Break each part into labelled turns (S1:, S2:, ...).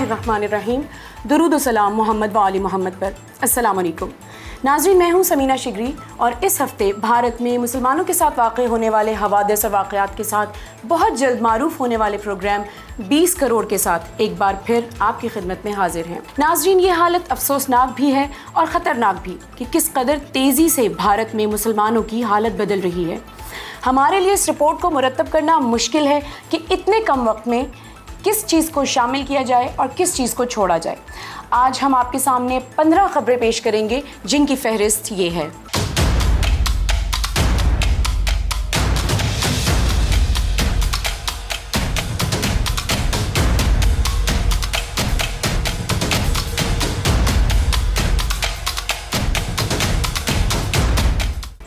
S1: बिस्मिल्लाहिर्रहमानिर्रहीम। दुरूद व सलाम मोहम्मद व आली मोहम्मद पर। अस्सलाम वालेकुम नाज़रीन, मैं हूँ समीना शिगरी और इस हफ़्ते भारत में मुसलमानों के साथ वाक़ होने वाले हवादिस और वाक़यात के साथ बहुत जल्द मारूफ होने वाले प्रोग्राम 20 करोड़ के साथ एक बार फिर आपकी खिदमत में हाजिर हैं। नाज़रीन, ये हालत अफसोसनाक भी है और ख़तरनाक भी कि किस कदर तेज़ी से भारत में मुसलमानों की हालत बदल रही है। हमारे लिए इस रिपोर्ट को मुरतब करना मुश्किल है कि इतने कम वक्त में किस चीज़ को शामिल किया जाए और किस चीज़ को छोड़ा जाए। आज हम आपके सामने 15 खबरें पेश करेंगे जिनकी फहरिस्त ये है।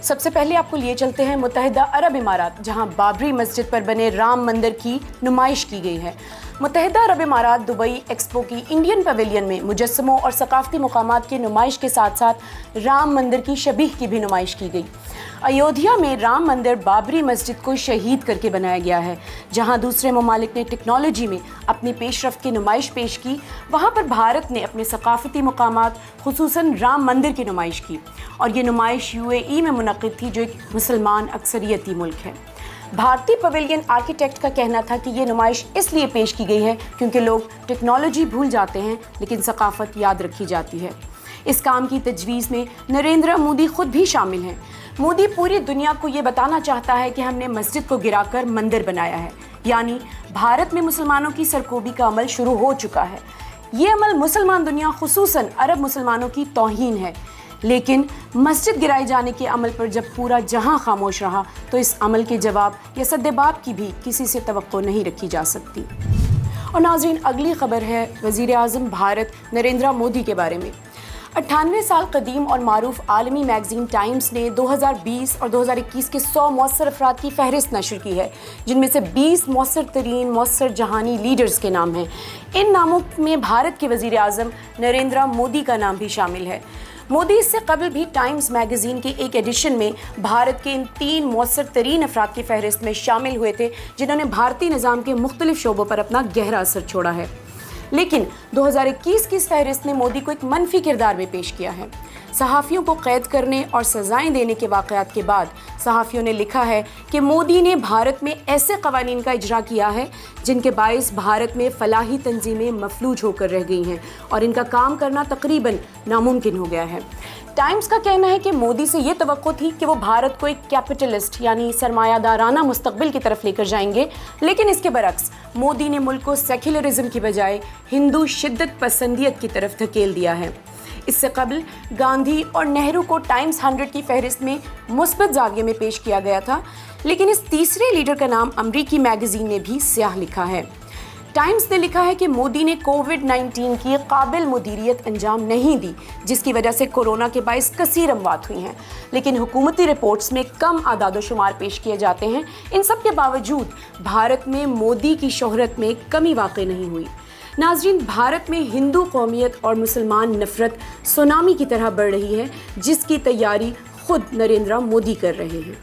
S1: सबसे पहले आपको लिए चलते हैं मुत्तहिदा अरब इमारात, जहां बाबरी मस्जिद पर बने राम मंदिर की नुमाइश की गई है। मुत्तहिदा अरब इमारात दुबई एक्सपो की इंडियन पवेलियन में मुजस्समों और सकाफती मकामात की नुमाइश के साथ साथ राम मंदिर की शबीह की भी नुमाइश की गई। अयोध्या में राम मंदिर बाबरी मस्जिद को शहीद करके बनाया गया है। जहां दूसरे ममालिक ने टेक्नोलॉजी में अपनी पेशरफ्त की नुमाइश पेश की, वहां पर भारत ने अपने सकाफती मकामात खुसूसन राम मंदिर की नुमाइश की और ये नुमाइश UAE में मुनक़िद थी, जो एक मुसलमान अक्सरियती मुल्क है। भारतीय पवेलियन आर्किटेक्ट का कहना था कि ये नुमाइश इसलिए पेश की गई है क्योंकि लोग टेक्नोलॉजी भूल जाते हैं लेकिन सकाफत याद रखी जाती है। इस काम की तजवीज़ में नरेंद्र मोदी खुद भी शामिल हैं। मोदी पूरी दुनिया को ये बताना चाहता है कि हमने मस्जिद को गिराकर मंदिर बनाया है, यानी भारत में मुसलमानों की सरकोबी का अमल शुरू हो चुका है। ये अमल मुसलमान दुनिया खुसूसन अरब मुसलमानों की तौहीन है। लेकिन मस्जिद गिराए जाने के अमल पर जब पूरा जहां खामोश रहा तो इस अमल के जवाब या सद्देबाब की भी किसी से तवक्को नहीं रखी जा सकती। और नाज़रीन, अगली खबर है वज़ीर आज़म भारत नरेंद्र मोदी के बारे में। 98 साल कदीम और मारूफ आलमी मैगज़ीन टाइम्स ने 2020 और 2021 के 100 मौसर अफराद की फहरिस्त नशर की है, जिनमें से 20 मौसर तरीन मौसर जहानी लीडर्स के नाम हैं। इन नामों में भारत के वज़ीर आज़म नरेंद्र मोदी का नाम भी शामिल है। मोदी इससे कबल भी टाइम्स मैगज़ीन के एक एडिशन में भारत के इन 3 मौसर तरीन अफराद की फहरिस्त में शामिल हुए थे, जिन्होंने भारतीय निज़ाम के मुख्तलिफ शोबों पर अपना गहरा असर छोड़ा है। लेकिन 2021 की इस फहरिस्त ने मोदी को एक मनफी किरदार में पेश किया है। सहाफ़ियों को कैद करने और सज़ाएं देने के वाक़यात के बाद सहाफ़ियों ने लिखा है कि मोदी ने भारत में ऐसे क़वानीन का इजरा किया है जिनके बाइस भारत में फ़लाही तंजीमें मफलूज होकर रह गई हैं और इनका काम करना तकरीबन नामुमकिन हो गया है। टाइम्स का कहना है कि मोदी से ये तवक्को थी कि वो भारत को एक कैपिटलिस्ट यानी सरमायादाराना मुस्तकबिल की तरफ लेकर जाएंगे, लेकिन इसके बरक्स मोदी ने मुल्क को सेक्युलरिज्म की बजाय हिंदू शिद्दत पसंदियत की तरफ धकेल दिया है। इससे कबल गांधी और नेहरू को टाइम्स 100 की फहरिस्त में मुस्बत ज़ाविये में पेश किया गया था, लेकिन इस तीसरे लीडर का नाम अमरीकी मैगज़ीन ने भी स्याह लिखा है। टाइम्स ने लिखा है कि मोदी ने कोविड-19 की काबिल मुदीरियत अंजाम नहीं दी, जिसकी वजह से कोरोना के बाइस कसीर अमवात हुई हैं, लेकिन हुकूमती रिपोर्ट्स में कम आदाद शुमार पेश किए जाते हैं। इन सब के बावजूद भारत में मोदी की शोहरत में कमी वाक़ई नहीं हुई। नाज़रीन, भारत में हिंदू कौमियत और मुसलमान नफ़रत सुनामी की तरह बढ़ रही है, जिसकी तैयारी खुद नरेंद्र मोदी कर रहे हैं।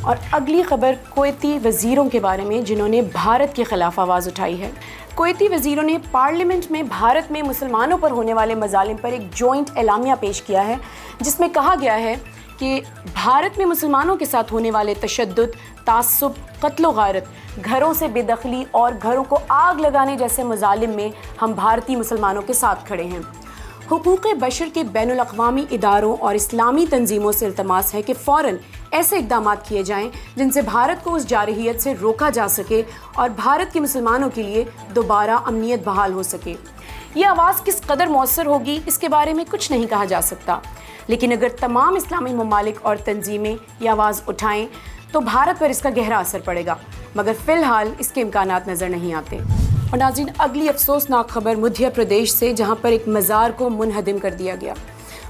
S1: और अगली खबर कुवैती वज़ीरों के बारे में जिन्होंने भारत के ख़िलाफ़ आवाज़ उठाई है। कुवैती वज़ीरों ने पार्लियामेंट में भारत में मुसलमानों पर होने वाले मज़ालिम पर एक जॉइंट एलामिया पेश किया है, जिसमें कहा गया है कि भारत में मुसलमानों के साथ होने वाले तशद्दुद, तासुब, कत्ल गारत, घरों से बेदखली और घरों को आग लगाने जैसे मज़ालिम में हम भारतीय मुसलमानों के साथ खड़े हैं। हुकूक़ बशर के बैनुल अक़वामी इदारों और इस्लामी तंजीमों से इल्तमास है कि फ़ौरन ऐसे इक़दाम किए जाएं जिनसे भारत को उस जारहियत से रोका जा सके और भारत के मुसलमानों के लिए दोबारा अमनीयत बहाल हो सके। ये आवाज़ किस कदर मौसर होगी इसके बारे में कुछ नहीं कहा जा सकता, लेकिन अगर तमाम इस्लामी ममालिक और तंजीमें ये आवाज़ उठाएं तो भारत पर इसका गहरा असर पड़ेगा, मगर फ़िलहाल इसके इम्कानात नज़र नहीं आते। और नाज़रीन, अगली अफसोसनाक खबर मध्य प्रदेश से, जहाँ पर एक मज़ार को मुनहदिम कर दिया गया।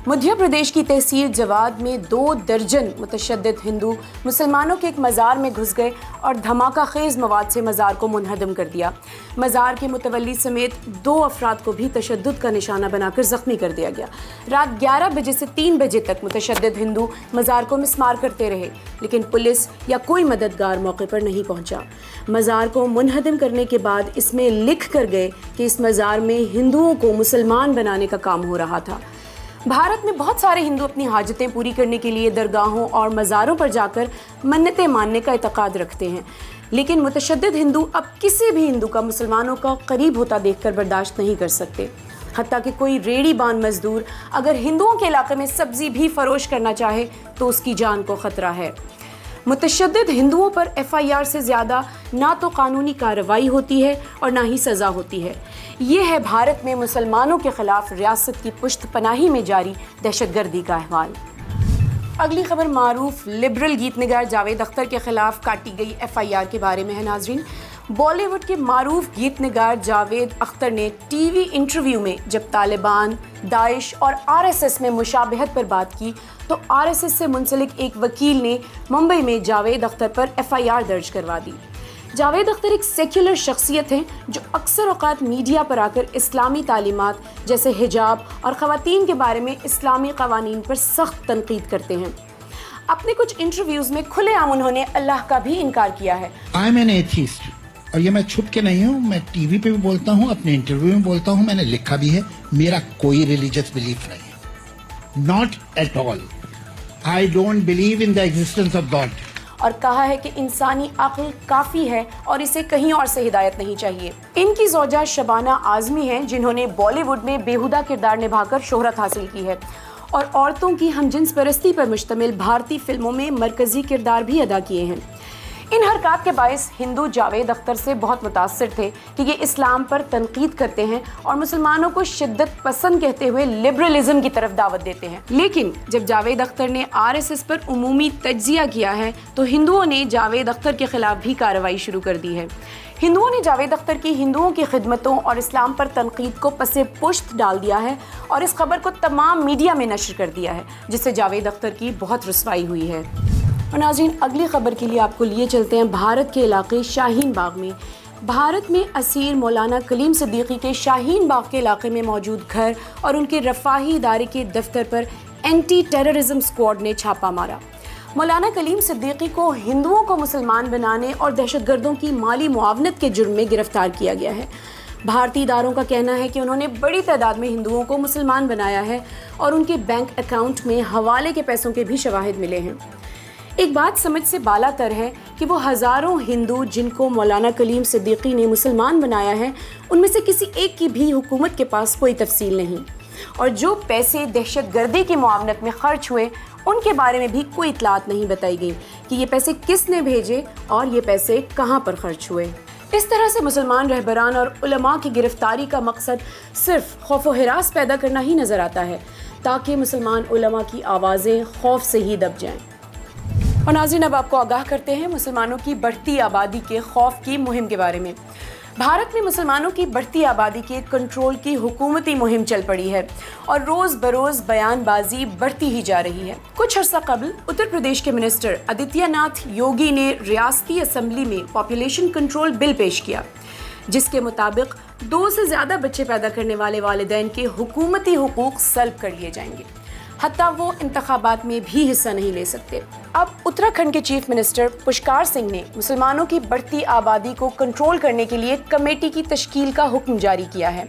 S1: مدھیہ پردیش کی تحصیل جواد میں 2 درجن متشدد ہندو مسلمانوں کے ایک مزار میں گھس گئے اور دھماکہ خیز مواد سے مزار کو منہدم کر دیا۔ مزار کے متولی سمیت 2 افراد کو بھی تشدد کا نشانہ بنا کر زخمی کر دیا گیا۔ رات 11 بجے سے 3 بجے تک متشدد ہندو مزار کو مسمار کرتے رہے، لیکن پولیس یا کوئی مددگار موقع پر نہیں پہنچا۔ مزار کو منہدم کرنے کے بعد اس میں لکھ کر گئے کہ اس مزار میں ہندوؤں کو مسلمان بنانے کا کام ہو رہا تھا۔ بھارت میں بہت سارے ہندو اپنی حاجتیں پوری کرنے کے لیے درگاہوں اور مزاروں پر جا کر منتیں ماننے کا اعتقاد رکھتے ہیں، لیکن متشدد ہندو اب کسی بھی ہندو کا مسلمانوں کا قریب ہوتا دیکھ کر برداشت نہیں کر سکتے۔ حتیٰ کہ کوئی ریڑھی بان مزدور اگر ہندوؤں کے علاقے میں سبزی بھی فروخت کرنا چاہے تو اس کی جان کو خطرہ ہے۔ متشدد ہندوؤں پر FIR سے زیادہ نہ تو قانونی کارروائی ہوتی ہے اور نہ ہی سزا ہوتی ہے۔ یہ ہے بھارت میں مسلمانوں کے خلاف ریاست کی پشت پناہی میں جاری دہشت گردی کا احوال۔ اگلی خبر معروف لبرل گیت نگار جاوید اختر کے خلاف کاٹی گئی FIR کے بارے میں ہے ناظرین۔ بالی ووڈ کے معروف گیت نگار جاوید اختر نے ٹی وی انٹرویو میں جب طالبان، داعش اور RSS میں مشابہت پر بات کی تو RSS سے منسلک ایک وکیل نے ممبئی میں جاوید اختر پر FIR درج کروا دی۔ جاوید اختر ایک سیکولر شخصیت ہیں جو اکثر اوقات میڈیا پر آ کر اسلامی تعلیمات جیسے حجاب اور خواتین کے بارے میں اسلامی قوانین پر سخت تنقید کرتے ہیں۔ اپنے کچھ انٹرویوز میں کھلے عام انہوں نے اللہ کا بھی انکار کیا ہے۔
S2: I'm an atheist. اور یہ میں چھپ کے نہیں ہوں، میں ٹی وی پہ بھی بولتا ہوں، اپنے انٹرویو میں بولتا ہوں، میں نے لکھا بھی ہے، میرا کوئی ریلیجس بلیف نہیں ہے، not at all. I don't believe in the existence of god.
S1: اور کہا ہے کہ انسانی عقل کافی ہے اور اسے کہیں اور سے ہدایت نہیں چاہیے۔ ان کی زوجہ شبانہ اعظمی ہیں جنہوں نے بالی ووڈ میں بیہودہ کردار نبھا کر شہرت حاصل کی ہے اور عورتوں کی ہم جنس پرستی پر مشتمل بھارتی فلموں میں مرکزی کردار بھی ادا کیے ہیں۔ ان حرکات کے باعث ہندو جاوید اختر سے بہت متاثر تھے کہ یہ اسلام پر تنقید کرتے ہیں اور مسلمانوں کو شدت پسند کہتے ہوئے لبرلزم کی طرف دعوت دیتے ہیں۔ لیکن جب جاوید اختر نے RSS پر عمومی تجزیہ کیا ہے تو ہندوؤں نے جاوید اختر کے خلاف بھی کارروائی شروع کر دی ہے۔ ہندوؤں نے جاوید اختر کی ہندوؤں کی خدمتوں اور اسلام پر تنقید کو پس پشت ڈال دیا ہے اور اس خبر کو تمام میڈیا میں نشر کر دیا ہے، جس سے جاوید اختر کی بہت رسوائی ہوئی ہے۔ اور ناظرین اگلی خبر کے لیے آپ کو لیے چلتے ہیں بھارت کے علاقے شاہین باغ میں۔ بھارت میں اسیر مولانا کلیم صدیقی کے شاہین باغ کے علاقے میں موجود گھر اور ان کے رفاہی ادارے کے دفتر پر اینٹی ٹیررزم اسکواڈ نے چھاپہ مارا۔ مولانا کلیم صدیقی کو ہندوؤں کو مسلمان بنانے اور دہشت گردوں کی مالی معاونت کے جرم میں گرفتار کیا گیا ہے۔ بھارتی اداروں کا کہنا ہے کہ انہوں نے بڑی تعداد میں ہندوؤں کو مسلمان بنایا ہے اور ان کے بینک اکاؤنٹ میں حوالے کے پیسوں کے بھی شواہد ملے ہیں۔ ایک بات سمجھ سے بالا تر ہے کہ وہ ہزاروں ہندو جن کو مولانا کلیم صدیقی نے مسلمان بنایا ہے ان میں سے کسی ایک کی بھی حکومت کے پاس کوئی تفصیل نہیں، اور جو پیسے دہشت گردی کی معاونت میں خرچ ہوئے ان کے بارے میں بھی کوئی اطلاعات نہیں بتائی گئی کہ یہ پیسے کس نے بھیجے اور یہ پیسے کہاں پر خرچ ہوئے۔ اس طرح سے مسلمان رہبران اور علماء کی گرفتاری کا مقصد صرف خوف و ہراس پیدا کرنا ہی نظر آتا ہے تاکہ مسلمان علماء کی آوازیں خوف سے ہی دب جائیں۔ اور ناظرین اب آپ کو آگاہ کرتے ہیں مسلمانوں کی بڑھتی آبادی کے خوف کی مہم کے بارے میں۔ بھارت میں مسلمانوں کی بڑھتی آبادی کے کنٹرول کی حکومتی مہم چل پڑی ہے اور روز بروز بیان بازی بڑھتی ہی جا رہی ہے۔ کچھ عرصہ قبل اتر پردیش کے منسٹر آدتیہ ناتھ یوگی نے ریاستی اسمبلی میں پاپولیشن کنٹرول بل پیش کیا، جس کے مطابق 2 سے زیادہ بچے پیدا کرنے والے والدین کے حکومتی حقوق سلب کر لیے جائیں گے، حتیٰ وہ انتخابات میں بھی حصہ نہیں لے سکتے۔ اب اتراکھنڈ کے چیف منسٹر پشکار سنگھ نے مسلمانوں کی بڑھتی آبادی کو کنٹرول کرنے کے لیے کمیٹی کی تشکیل کا حکم جاری کیا ہے۔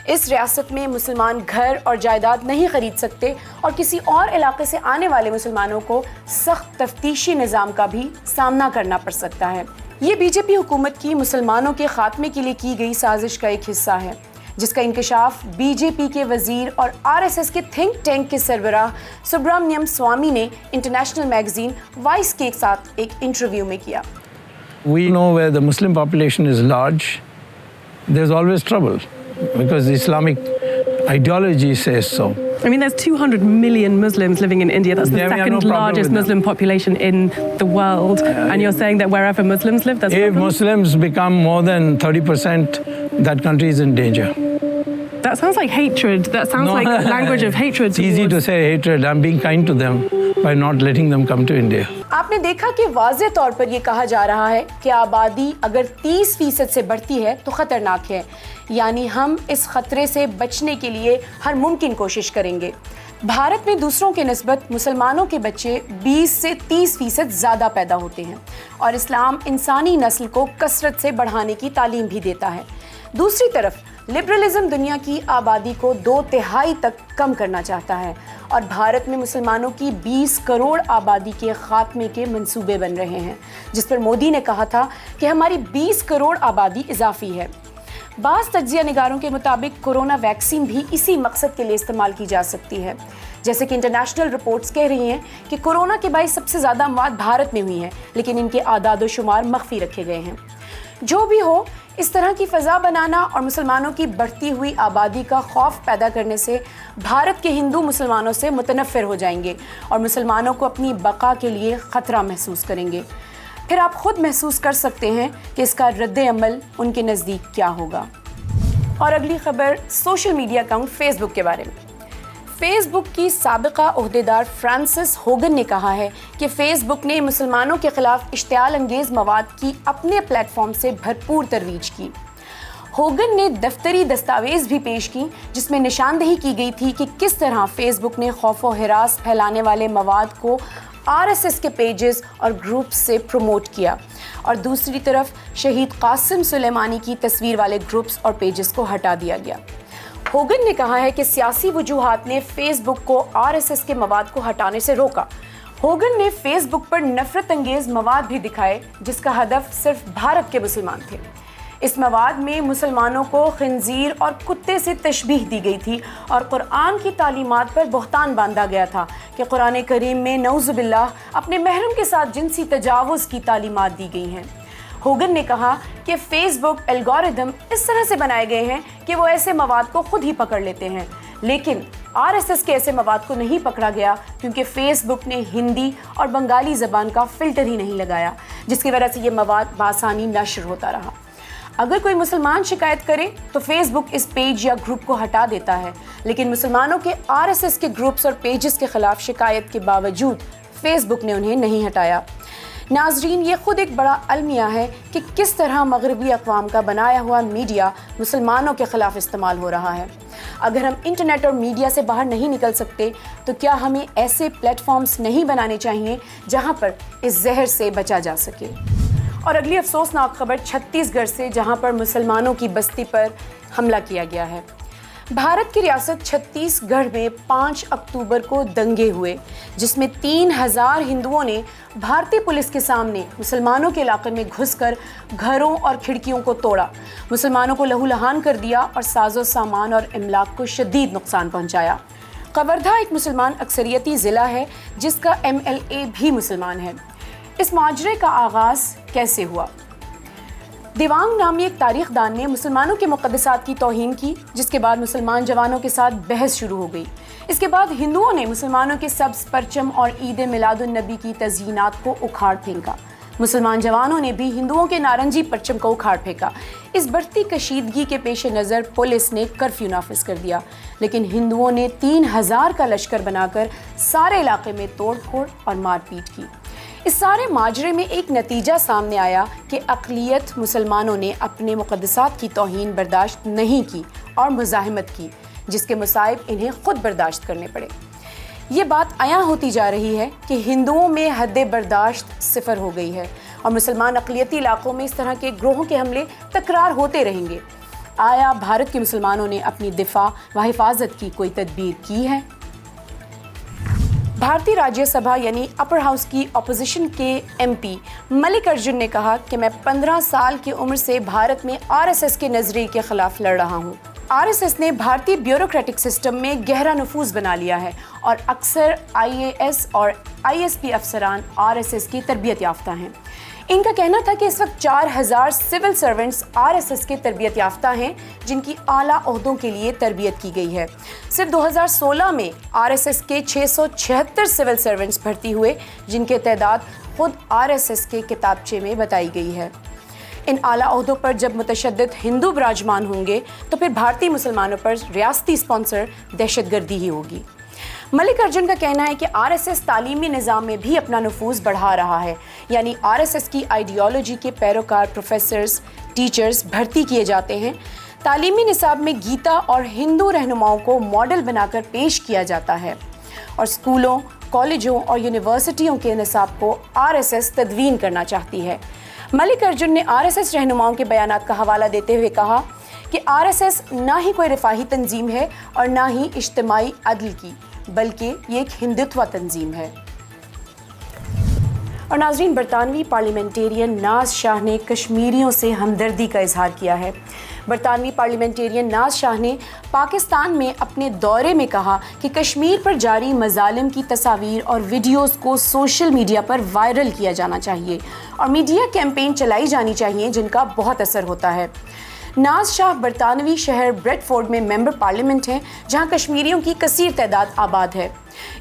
S1: اس ریاست میں مسلمان گھر اور جائیداد نہیں خرید سکتے اور کسی اور علاقے سے آنے والے مسلمانوں کو سخت تفتیشی نظام کا بھی سامنا کرنا پڑ سکتا ہے۔ یہ BJP حکومت کی مسلمانوں کے خاتمے کے لیے کی گئی سازش کا ایک حصہ ہے، جس کا انکشاف BJP کے وزیر اور RSS کے تھنک ٹینک کے سربراہ سبرامنیم سوامی نے انٹرنیشنل میگزین وائس کے ساتھ ایک انٹرویو میں کیا۔
S3: We know where the Muslim population is large, there's always trouble because the Islamic ideology says so.
S4: I mean, there's 200 million Muslims living in India. That's the
S3: Yeah, we have no
S4: second
S3: problem
S4: largest
S3: with
S4: Muslim population in the world. And you're saying that wherever Muslims live, there's a
S3: If
S4: problem?
S3: Muslims become more than 30%, that country is in danger.
S4: That sounds like hatred. That sounds like a language of hatred.
S3: It's easy to say hatred. I'm being kind to them by not letting them come to India.
S1: आपने देखा कि वाज़े तौर पर ये कहा जा रहा है कि आबादी अगर 30% से बढ़ती है तो ख़तरनाक है, यानी हम इस ख़तरे से बचने के लिए हर मुमकिन कोशिश करेंगे। भारत में दूसरों के निस्बत मुसलमानों के बच्चे 20 से 30% ज़्यादा पैदा होते हैं और इस्लाम इंसानी नस्ल को कसरत से बढ़ाने की तालीम भी देता है। दूसरी तरफ लिबरलिज्म दुनिया की आबादी को 2/3 तक कम करना चाहता है और भारत में मुसलमानों की 20 करोड़ आबादी के खात्मे के मंसूबे बन रहे हैं, जिस पर मोदी ने कहा था कि हमारी 20 करोड़ आबादी इजाफी है। बाज़ तज्ज़िया निगारों के मुताबिक कोरोना वैक्सीन भी इसी मकसद के लिए इस्तेमाल की जा सकती है। जैसे कि इंटरनेशनल रिपोर्ट्स कह रही हैं कि कोरोना के बाइस सबसे ज़्यादा मौत भारत में हुई हैं, लेकिन इनके आदाद व शुमार मख्फी रखे गए हैं। जो भी हो, इस तरह की फ़ज़ा बनाना और मुसलमानों की बढ़ती हुई आबादी का खौफ पैदा करने से भारत के हिंदू मुसलमानों से मुतनफ़िर हो जाएंगे और मुसलमानों को अपनी बका के लिए ख़तरा महसूस करेंगे। फिर आप खुद महसूस कर सकते हैं कि इसका रद्द-ए-अमल उनके नज़दीक क्या होगा। और अगली खबर सोशल मीडिया अकाउंट फेसबुक के बारे में। फेसबुक की साबिका ओहदेदार फ्रांसिस होगन ने कहा है कि फेसबुक ने मुसलमानों के खिलाफ इश्तियाल अंगेज़ मवाद की अपने प्लेटफॉर्म से भरपूर तरवीज की। होगन ने दफ्तरी दस्तावेज़ भी पेश की जिसमें निशानदही की गई थी कि किस तरह फेसबुक ने खौफ व हिरास फैलाने वाले मवाद को RSS के पेजेस और ग्रुप्स से प्रमोट किया और दूसरी तरफ शहीद कासिम सुलेमानी की तस्वीर वाले ग्रुप्स और पेजेस को हटा दिया गया। होगन ने कहा है कि सियासी वजूहात ने फेसबुक को RSS के मवाद को हटाने से रोका। होगन ने फेसबुक पर नफरत अंगेज मवाद भी दिखाए जिसका हदफ सिर्फ भारत के मुसलमान थे। इस मवाद में मुसलमानों को खिंजीर और कुत्ते से तशबीह दी गई थी और कुरान की तालीमात पर बहतान बांधा गया था कि कुरान करीम में नऊज़ुबिल्लाह अपने महरम के साथ जिनसी तजावुज़ की तालीमात दी गई हैं। होगन ने कहा कि फेसबुक एल्गोरिदम इस तरह से बनाए गए हैं कि वो ऐसे मवाद को खुद ही पकड़ लेते हैं, लेकिन RSS के ऐसे मवाद को नहीं पकड़ा गया क्योंकि फेसबुक ने हिंदी और बंगाली ज़बान का फ़िल्टर ही नहीं लगाया, जिसकी वजह से ये मवाद बासानी नश्र होता रहा। अगर कोई मुसलमान शिकायत करे तो फेसबुक इस पेज या ग्रुप को हटा देता है, लेकिन मुसलमानों के RSS के ग्रुप्स और पेजेस के ख़िलाफ़ शिकायत के बावजूद फेसबुक ने उन्हें नहीं हटाया। नाजरीन, ये ख़ुद एक बड़ा अलमिया है कि किस तरह मगरबी अक़वाम का बनाया हुआ मीडिया मुसलमानों के ख़िलाफ़ इस्तेमाल हो रहा है। अगर हम इंटरनेट और मीडिया से बाहर नहीं निकल सकते तो क्या हमें ऐसे प्लेटफॉर्म्स नहीं बनाने चाहिए जहाँ पर इस जहर से बचा जा सके। और अगली अफसोसनाक खबर छत्तीसगढ़ से, जहाँ पर मुसलमानों की बस्ती पर हमला किया गया है। भारत की रियासत छत्तीसगढ़ में 5 अक्टूबर को दंगे हुए जिसमें 3000 हिंदुओं ने भारतीय पुलिस के सामने मुसलमानों के इलाके में घुसकर घरों और खिड़कियों को तोड़ा, मुसलमानों को लहूलुहान कर दिया और साजो सामान और इमलाक को शदीद नुकसान पहुंचाया। कवर्धा एक मुसलमान अक्सरियती ज़िला है जिसका MLA भी मुसलमान है। इस माजरे का आगाज़ कैसे हुआ? दिवांग नामी एक तारीखदान ने मुसलमानों के मुक़द्दसात की तौहीन की, जिसके बाद मुसलमान जवानों के साथ बहस शुरू हो गई। इसके बाद हिंदुओं ने मुसलमानों के सब्ज़ परचम और ईद मिलादुन नबी की तज़यीनात को उखाड़ फेंका। मुसलमान जवानों ने भी हिंदुओं के नारंगी परचम को उखाड़ फेंका। इस बढ़ती कशीदगी के पेश नज़र पुलिस ने कर्फ्यू नाफिज कर दिया, लेकिन हिंदुओं ने 3000 का लश्कर बनाकर सारे इलाके में तोड़ फोड़ और मारपीट की। इस सारे माजरे में एक नतीजा सामने आया कि अक़लियत मुसलमानों ने अपने मुक़द्दसात की तौहीन बर्दाश्त नहीं की और मुज़ाहिमत की, जिसके मसाइब इन्हें ख़ुद बर्दाश्त करने पड़े। ये बात आया होती जा रही है कि हिंदुओं में हद बर्दाश्त सिफर हो गई है और मुसलमान अक़लियती इलाक़ों में इस तरह के ग्रोहों के हमले तकरार होते रहेंगे। आया भारत के मुसलमानों ने अपनी दिफा व हिफाजत की कोई तदबीर की है? भारतीय राज्यसभा यानी अपर हाउस की अपोजिशन के MP मलिक अर्जुन ने कहा कि मैं 15 साल की उम्र से भारत में RSS के नज़रिए के ख़िलाफ़ लड़ रहा हूँ। RSS ने भारतीय ब्यूरोक्रेटिक सिस्टम में गहरा नफूज़ बना लिया है और अक्सर IAS और ISP अफसरान RSS की तरबियत याफ्ता हैं। इनका कहना था कि इस वक्त 4000 सिविल सर्वेंट्स RSS के तरबियत याफ्ता हैं जिनकी आला ओहदों के लिए तरबियत की गई है। सिर्फ 2016 में RSS के 676 सिविल सर्वेंट्स भर्ती हुए, जिनके तादाद खुद RSS के किताबचे में बताई गई है। इन आला ओहदों पर जब मुतशद्दिद हिंदू विराजमान होंगे तो फिर भारतीय मुसलमानों पर रियासती स्पॉन्सर दहशतगर्दी ही होगी। मलिक अर्जुन का कहना है कि आरएसएस तालीमी निज़ाम में भी अपना नफूज़ बढ़ा रहा है, यानी आरएसएस की आइडियोलॉजी के पैरोकार प्रोफेसर्स, टीचर्स भर्ती किए जाते हैं। तालीमी निसाब में गीता और हिंदू रहनुमाओं को मॉडल बनाकर पेश किया जाता है और स्कूलों, कॉलेजों और यूनिवर्सिटियों के निसाब को आरएसएस तदवीन करना चाहती है। मलिक अर्जुन ने आरएसएस रहनुमाओं के बयानात का हवाला देते हुए कहा कि आरएसएस ना ही कोई रिफाही तंजीम है और ना ही इज्तिमाई अदल की, बल्कि ये एक हिंदुत्व तंजीम है। और नाज़रीन, बरतानवी पार्लियामेंटेरियन नाज शाह ने कश्मीरियों से हमदर्दी का इजहार किया है। बरतानवी पार्लियामेंटेरियन नाज शाह ने पाकिस्तान में अपने दौरे में कहा कि कश्मीर पर जारी मजालिम की तस्वीर और वीडियोस को सोशल मीडिया पर वायरल किया जाना चाहिए और मीडिया कैंपेन चलाई जानी चाहिए जिनका बहुत असर होता है। नाज शाह बरतानवी शहर ब्रेडफोर्ड में मेंबर पार्लियामेंट हैं, जहां कश्मीरियों की कसीर तादाद आबाद है।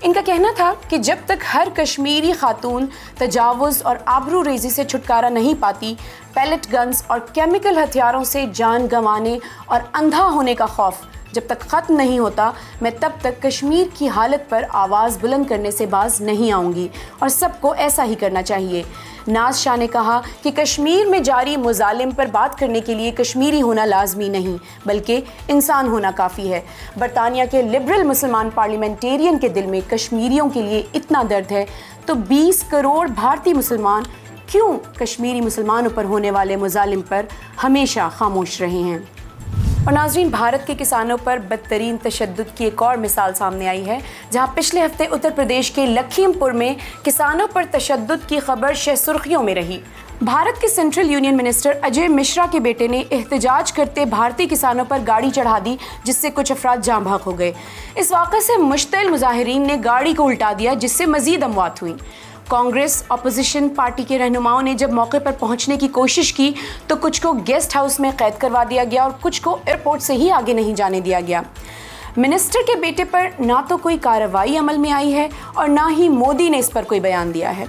S1: इनका कहना था कि जब तक हर कश्मीरी खातून तजावुज़ और आबरू रेज़ी से छुटकारा नहीं पाती, पैलेट गन्स और केमिकल हथियारों से जान गंवाने और अंधा होने का खौफ जब तक ख़त्म नहीं होता, मैं तब तक कश्मीर की हालत पर आवाज़ बुलंद करने से बाज नहीं आऊँगी और सबको ऐसा ही करना चाहिए। नाज शाह ने कहा कि कश्मीर में जारी मुजालिम पर बात करने के लिए कश्मीरी होना लाजमी नहीं, बल्कि इंसान होना काफ़ी है। बरतानिया के लिबरल मुसलमान पार्लियामेंटेरियन के दिल में कश्मीरियों के लिए इतना दर्द है, तो 20 करोड़ भारतीय मुसलमान क्यों कश्मीरी मुसलमानों पर होने वाले मुजालिम पर हमेशा खामोश रहे हैं। और नाज़रीन, भारत के किसानों पर बदतरीन तशद्दुद की एक और मिसाल सामने आई है, जहां पिछले हफ्ते उत्तर प्रदेश के लखीमपुर में किसानों पर तशद्दुद की खबर शह सुर्खियों में रही। भारत के central union minister Ajay Mishra के बेटे ने एहतजाज करते भारतीय किसानों पर गाड़ी चढ़ा दी, जिससे कुछ अफराद जाँ बहक हो गए। इस वाक़े से मुश्तइल मुजाहिरीन ने गाड़ी को उल्टा दिया, जिससे मज़ीद अमवात हुई। कांग्रेस अपोजिशन पार्टी के रहनुमाओं ने जब मौके पर पहुंचने की कोशिश की तो कुछ को गेस्ट हाउस में कैद करवा दिया गया और कुछ को एयरपोर्ट से ही आगे नहीं जाने दिया गया। मिनिस्टर के बेटे पर ना तो कोई कार्रवाई अमल में आई है और ना ही मोदी ने इस पर कोई बयान दिया है।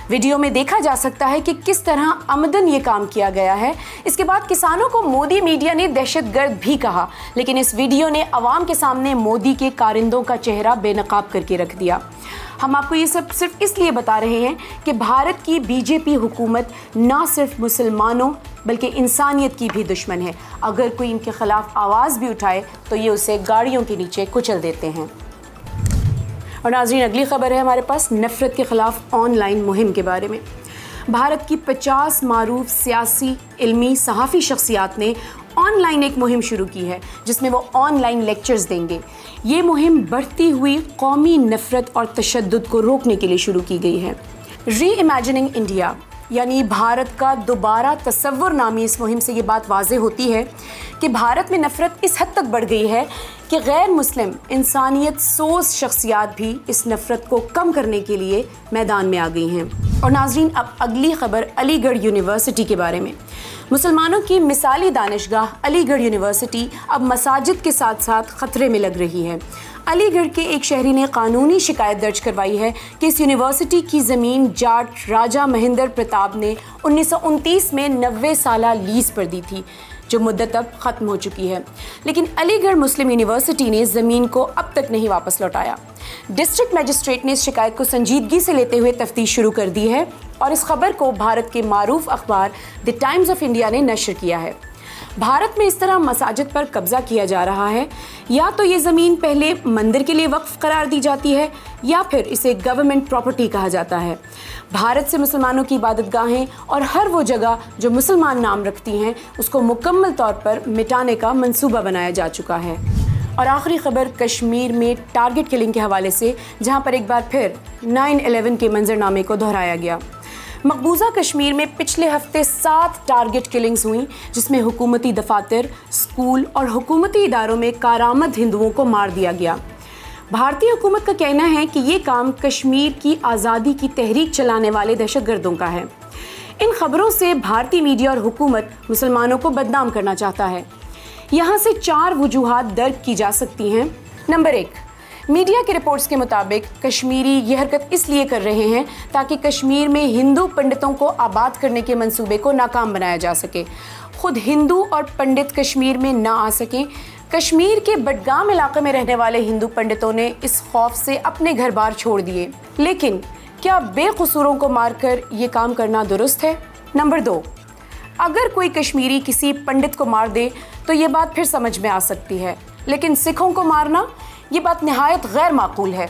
S1: वीडियो में देखा जा सकता है कि किस तरह आमदन ये काम किया गया है। इसके बाद किसानों को मोदी मीडिया ने दहशतगर्द भी कहा, लेकिन इस वीडियो ने अवाम के सामने मोदी के कारिंदों का चेहरा बेनकाब करके रख दिया। हम आपको ये सब सिर्फ इसलिए बता रहे हैं कि भारत की बीजेपी हुकूमत ना सिर्फ मुसलमानों बल्कि इंसानियत की भी दुश्मन है। अगर कोई इनके खिलाफ आवाज़ भी उठाए तो ये उसे गाड़ियों के नीचे कुचल देते हैं। और नाज़रीन, अगली खबर है हमारे पास नफ़रत के ख़िलाफ़ ऑनलाइन मुहिम के बारे में। भारत की 50 मारूफ सियासी, इल्मी, सहाफ़ी शख्सियात ने ऑनलाइन एक मुहिम शुरू की है, जिसमें वो ऑनलाइन लेक्चर्स देंगे। ये मुहिम बढ़ती हुई कौमी नफ़रत और तशद्दुद को रोकने के लिए शुरू की गई है। री इमेजिनिंग इंडिया यानी भारत का दोबारा तसव्वुर नामी इस मुहिम से ये बात वाज़ेह होती है कि भारत में नफ़रत इस हद तक बढ़ गई है कि गैर मुस्लिम इंसानियत सोच शख्सियात भी इस नफ़रत को कम करने के लिए मैदान में आ गई हैं। और नाज़रीन, अब अगली ख़बर अलीगढ़ यूनिवर्सिटी के बारे में। मुसलमानों की मिसाली दानिशगाह अलीगढ़ यूनिवर्सिटी अब मसाजिद के साथ साथ ख़तरे में लग रही है। अलीगढ़ के एक शहरी ने कानूनी शिकायत दर्ज करवाई है कि इस यूनिवर्सिटी की ज़मीन जाट राजा महेंद्र प्रताप ने 1929 में 90 साला लीज़ पर दी थी, जो मुद्दत अब ख़त्म हो चुकी है। लेकिन अलीगढ़ मुस्लिम यूनिवर्सिटी ने ज़मीन को अब तक नहीं वापस लौटाया। डिस्ट्रिक्ट मजिस्ट्रेट ने इस शिकायत को संजीदगी से लेते हुए तफ्तीश शुरू कर दी है और इस खबर को भारत के मारूफ अखबार द टाइम्स ऑफ इंडिया ने नशर किया है। भारत में इस तरह मसाजिद पर कब्ज़ा किया जा रहा है, या तो ये ज़मीन पहले मंदिर के लिए वक्फ करार दी जाती है या फिर इसे गवर्नमेंट प्रॉपर्टी कहा जाता है। भारत से मुसलमानों की इबादतगाहें और हर वो जगह जो मुसलमान नाम रखती हैं उसको मुकम्मल तौर पर मिटाने का मंसूबा बनाया जा चुका है। और आखिरी खबर कश्मीर में टारगेट किलिंग के हवाले से, जहां पर एक बार फिर 9/11 के मंजरनामे को दोहराया गया। मकबूजा कश्मीर में पिछले हफ्ते 7 टारगेट किलिंग्स हुई, जिसमें हुकूमती दफातर, स्कूल और हुकूमती इदारों में कारामद हिंदुओं को मार दिया गया। भारतीय हुकूमत का कहना है कि ये काम कश्मीर की आज़ादी की तहरीक चलाने वाले दहशतगर्दों का है। इन खबरों से भारतीय मीडिया और हुकूमत मुसलमानों को बदनाम करना चाहता है। यहाँ से 4 वजूहात दर्ज की जा सकती हैं। नंबर 1, मीडिया की रिपोर्ट्स के मुताबिक कश्मीरी ये हरकत इसलिए कर रहे हैं ताकि कश्मीर में हिंदू पंडितों को आबाद करने के मंसूबे को नाकाम बनाया जा सके। खुद हिंदू और पंडित कश्मीर में ना आ सकें। कश्मीर के बडगाम इलाके में रहने वाले हिंदू पंडितों ने इस खौफ से अपने घर बार छोड़ दिए। लेकिन क्या बेकसूरों को मारकर ये काम करना दुरुस्त है? नंबर 2, अगर कोई कश्मीरी किसी पंडित को मार दे तो ये बात फिर समझ में आ सकती है, लेकिन सिखों को मारना ये बात निहायत गैर माकूल है।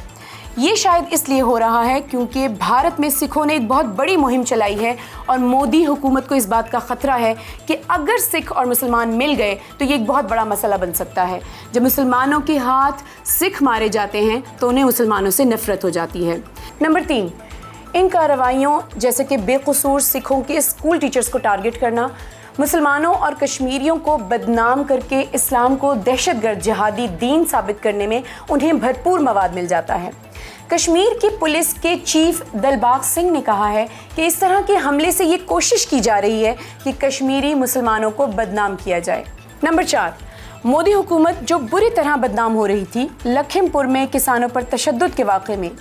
S1: ये शायद इसलिए हो रहा है क्योंकि भारत में सिखों ने एक बहुत बड़ी मुहिम चलाई है और मोदी हुकूमत को इस बात का ख़तरा है कि अगर सिख और मुसलमान मिल गए तो ये एक बहुत बड़ा मसला बन सकता है। जब मुसलमानों के हाथ सिख मारे जाते हैं तो उन्हें मुसलमानों से नफ़रत हो जाती है। नंबर 3, इन कार्रवाइयों जैसे कि बेकसूर सिखों के स्कूल टीचर्स को टारगेट करना, मुसलमानों और कश्मीरियों को बदनाम करके इस्लाम को दहशतगर्द जिहादी दीन साबित करने में उन्हें भरपूर मवाद मिल जाता है। कश्मीर की पुलिस के चीफ दिलबाग सिंह ने कहा है कि इस तरह के हमले से ये कोशिश की जा रही है कि कश्मीरी मुसलमानों को बदनाम किया जाए। नंबर 4, मोदी हुकूमत जो बुरी तरह बदनाम हो रही थी लखीमपुर में किसानों पर तशद्दुद के वाक़े में,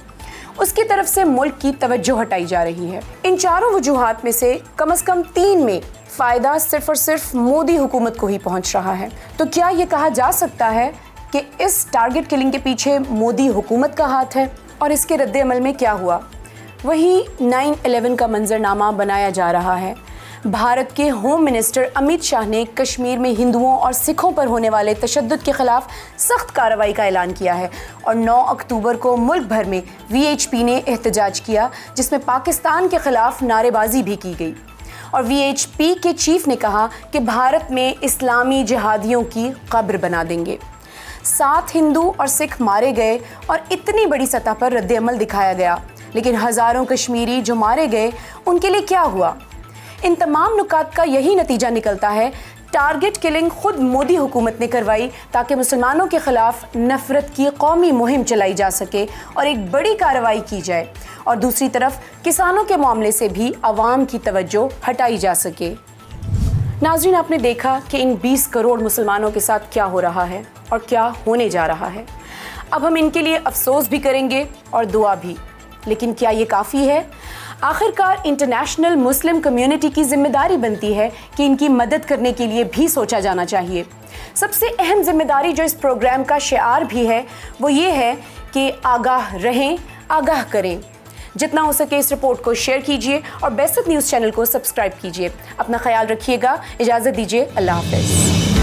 S1: उसकी तरफ से मुल्क की तवज्जो हटाई जा रही है। इन चारों वजूहात में से कम 3 में फ़ायदा सिर्फ और सिर्फ मोदी हुकूमत को ही पहुंच रहा है। तो क्या ये कहा जा सकता है कि इस टारगेट किलिंग के पीछे मोदी हुकूमत का हाथ है? और इसके रद्द अमल में क्या हुआ? वहीं 9/11 का मंजरनामा बनाया जा रहा है। भारत के होम मिनिस्टर अमित शाह ने कश्मीर में हिंदुओं और सिखों पर होने वाले तशद्दुद के खिलाफ सख्त कार्रवाई का ऐलान किया है और 9 अक्टूबर को मुल्क भर में VHP ने एहतजाज किया, जिसमें पाकिस्तान के खिलाफ नारेबाजी भी की गई। और VHP के चीफ ने कहा कि भारत में इस्लामी जिहादियों की कब्र बना देंगे। 7 हिंदू और सिख मारे गए और इतनी बड़ी सतह पर रद्द अमल दिखाया गया, लेकिन हज़ारों कश्मीरी जो मारे गए उनके लिए क्या हुआ? इन तमाम नुकात का यही नतीजा निकलता है, टारगेट किलिंग खुद मोदी हुकूमत ने करवाई ताकि मुसलमानों के ख़िलाफ़ नफ़रत की कौमी मुहिम चलाई जा सके और एक बड़ी कार्रवाई की जाए, और दूसरी तरफ किसानों के मामले से भी आवाम की तवज्जो हटाई जा सके। नाज़रीन, आपने देखा कि इन 20 करोड़ मुसलमानों के साथ क्या हो रहा है और क्या होने जा रहा है। अब हम इनके लिए अफसोस भी करेंगे और दुआ भी, लेकिन क्या ये काफ़ी है? आखिरकार इंटरनेशनल मुस्लिम कम्युनिटी की जिम्मेदारी बनती है कि इनकी मदद करने के लिए भी सोचा जाना चाहिए। सबसे अहम जिम्मेदारी जो इस प्रोग्राम का शिआर भी है वो ये है कि आगाह रहें, आगाह करें। जितना हो सके इस रिपोर्ट को शेयर कीजिए और बेसिक न्यूज़ चैनल को सब्सक्राइब कीजिए। अपना ख्याल रखिएगा। इजाज़त दीजिए। अल्लाह हाफ़िज़।